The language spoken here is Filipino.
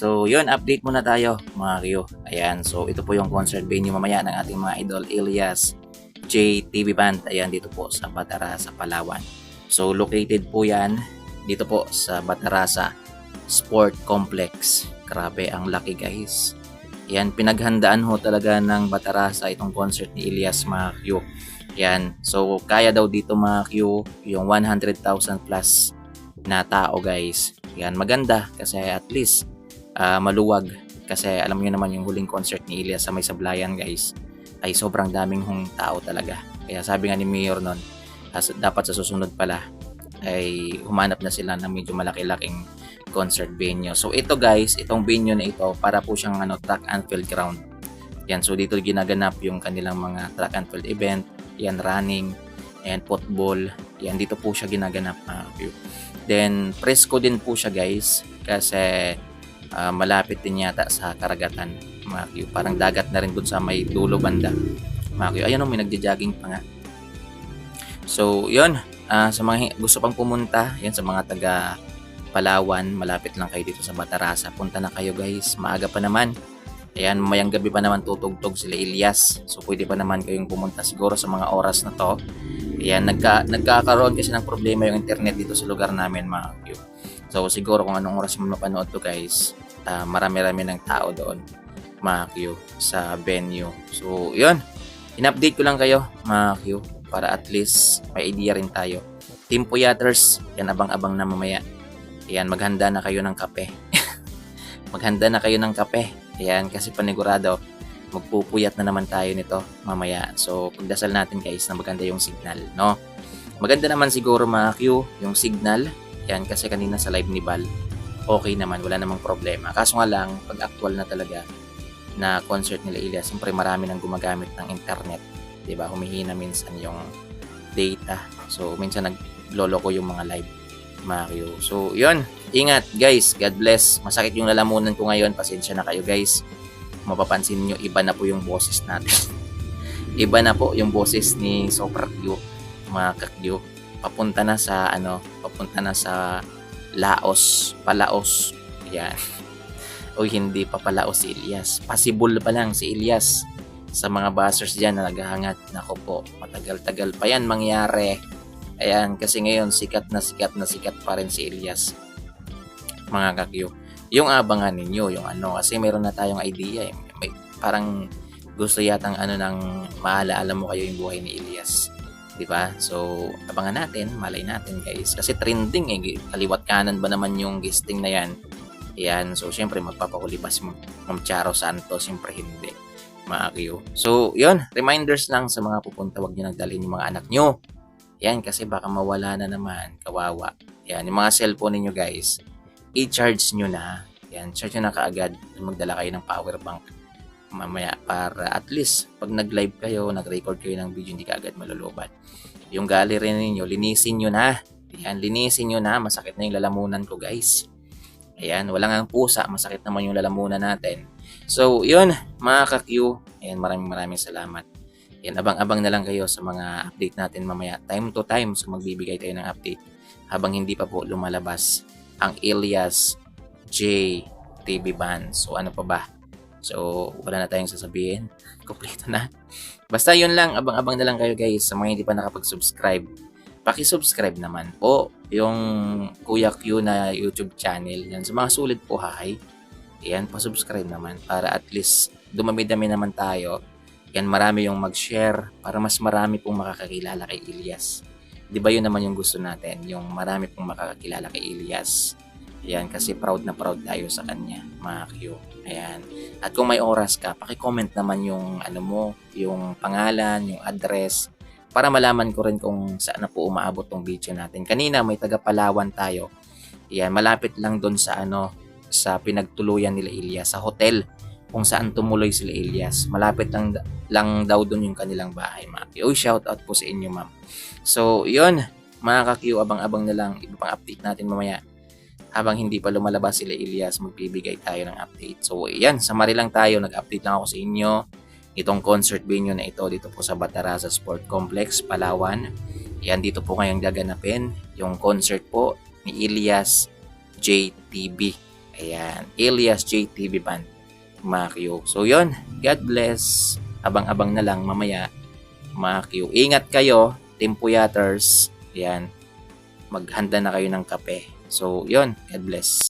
So, yun, update muna tayo mga Q. Ayan, so ito po yung concert venue mamaya ng ating mga idol Elias J TV Band. Ayan, dito po sa Batarasa, Palawan. So, located po yan dito po sa Batarasa Sport Complex. Grabe, ang laki guys. Ayan, pinaghandaan ho talaga ng Batarasa itong concert ni Elias mga Q. Ayan, so kaya daw dito mga Q yung 100,000 plus na tao guys. Ayan, maganda kasi at least maluwag kasi alam niyo naman yung huling concert ni Elias sa May Sablayan guys ay sobrang daming hong tao talaga. Kaya sabi nga ni Mayor nun, dapat sa susunod pala ay humanap na sila ng medyo malaki-laking concert venue. So ito guys, itong venue na ito para po siyang track and field ground. Yan, so dito ginaganap yung kanilang mga track and field event, yan running, and football. Yan, dito po siya ginaganap. Then presko din po siya guys kasi malapit din yata sa karagatan. Parang dagat na rin dun sa may dulo banda. Ayan o, may nagja-jogging pa nga. So yun, sa mga gusto pang pumunta, yan sa mga taga Palawan, malapit lang kayo dito sa Batarasa. Punta na kayo guys, maaga pa naman. Ayan, mamayang gabi pa naman tutugtog sila Elias. So pwede pa naman kayong pumunta siguro sa mga oras na to. Ayan, nagkakaroon kasi ng problema yung internet dito sa lugar namin mga Q. So siguro kung anong oras mo mapanood to guys, marami-rami ng tao doon mga Q sa venue. So yun, in-update ko lang kayo mga Q para at least may idea rin tayo. Team Puyaters, yan abang-abang na mamaya. Ayan, maghanda na kayo ng kape. Maghanda na kayo ng kape. Ayan, kasi panigurado, magpupuyat na naman tayo nito mamaya. So, pagdasal natin guys na maganda yung signal, no? Maganda naman siguro mga Q, yung signal. Ayan, kasi kanina sa live ni Bal, okay naman, wala namang problema. Kaso nga lang, pag actual na talaga na concert nila Elias, siyempre marami nang gumagamit ng internet. Diba? Humihina minsan yung data. So, minsan nagloloko yung mga live. Mario. So, yun. Ingat, guys. God bless. Masakit yung lalamunan ko ngayon. Pasensya na kayo, guys. Mapapansin nyo, iba na po yung boses natin. Iba na po yung boses ni Super Q. Mga kakyo. Papunta na sa, Laos. Palaos. Yan. O hindi pa Palaos si Elias. Possible pa lang si Elias. Sa mga buzzers dyan na naghahangat. Nako po, matagal-tagal pa yan mangyari. Ayan, kasi ngayon sikat na sikat pa rin si Elias. Mga kakyo. Yung abangan ninyo, yung kasi meron na tayong idea. May, parang gusto yatang ng maalaala mo kayo yung buhay ni Elias. Diba? So, abangan natin, malay natin guys. Kasi trending kaliwat kanan ba naman yung guesting na yan. Ayan, so syempre magpapahuli pa si Ma'am Charo Santos, syempre hindi. Mga kakyo. So, yun, reminders lang sa mga pupunta, wag nyo nagdalhin yung mga anak nyo. Yan, kasi baka mawala na naman, kawawa. Yan, yung mga cellphone niyo guys, i-charge nyo na. Yan, charge nyo na kaagad. Magdala kayo ng power bank mamaya para at least pag nag-live kayo, nag-record kayo ng video, hindi kaagad malulubat. Yung gallery ninyo, linisin nyo na. Yan, linisin nyo na. Masakit na yung lalamunan ko guys. Ayan, wala nga pusa, masakit naman yung lalamunan natin. So, yun, mga ka-Q. Ayan, maraming salamat. Yan, abang-abang na lang kayo sa mga update natin mamaya. Time to time, so magbibigay tayo ng update habang hindi pa po lumalabas ang Elias J TV Band. So ano pa ba? So wala na tayong sasabihin. Kompleto na. Basta yun lang, abang-abang na lang kayo guys. Sa mga hindi pa nakapag-subscribe, paki-subscribe naman po yung Kuya Q na YouTube channel. Yan, sa mga sulit po hi. Yan, pa-subscribe naman para at least dumami-dami naman tayo. Yan, marami yung mag-share para mas marami pong makakakilala kay Elias. Di ba yun naman yung gusto natin? Yung marami pong makakakilala kay Elias. Yan, kasi proud na proud tayo sa kanya, mga Q. Ayan. At kung may oras ka, paki-comment naman yung yung pangalan, yung address, para malaman ko rin kung saan na po umaabot tong video natin. Kanina may taga Palawan tayo. Yan, malapit lang doon sa sa pinagtuluyan nila Elias, sa hotel kung saan tumuloy sila Elias. Malapit lang daw doon yung kanilang bahay, ma'am. Shout out po sa inyo, ma'am. So, yun, mga ka-Q, abang-abang na lang. Iba pang update natin mamaya. Habang hindi pa lumalabas sila Elias, magbibigay tayo ng update. So, yan, samari lang tayo. Nag-update lang ako sa inyo. Itong concert venue na ito, dito po sa Batarasa Sport Complex, Palawan. Yan, dito po ngayong gaganapin. Yung concert po ni Elias JTB. Ayan, alias JTV Band Makyo. So yun, God bless. Abang-abang na lang mamaya Makyo. Ingat kayo, Team Puyaters. Ayan, maghanda na kayo ng kape. So yun, God bless.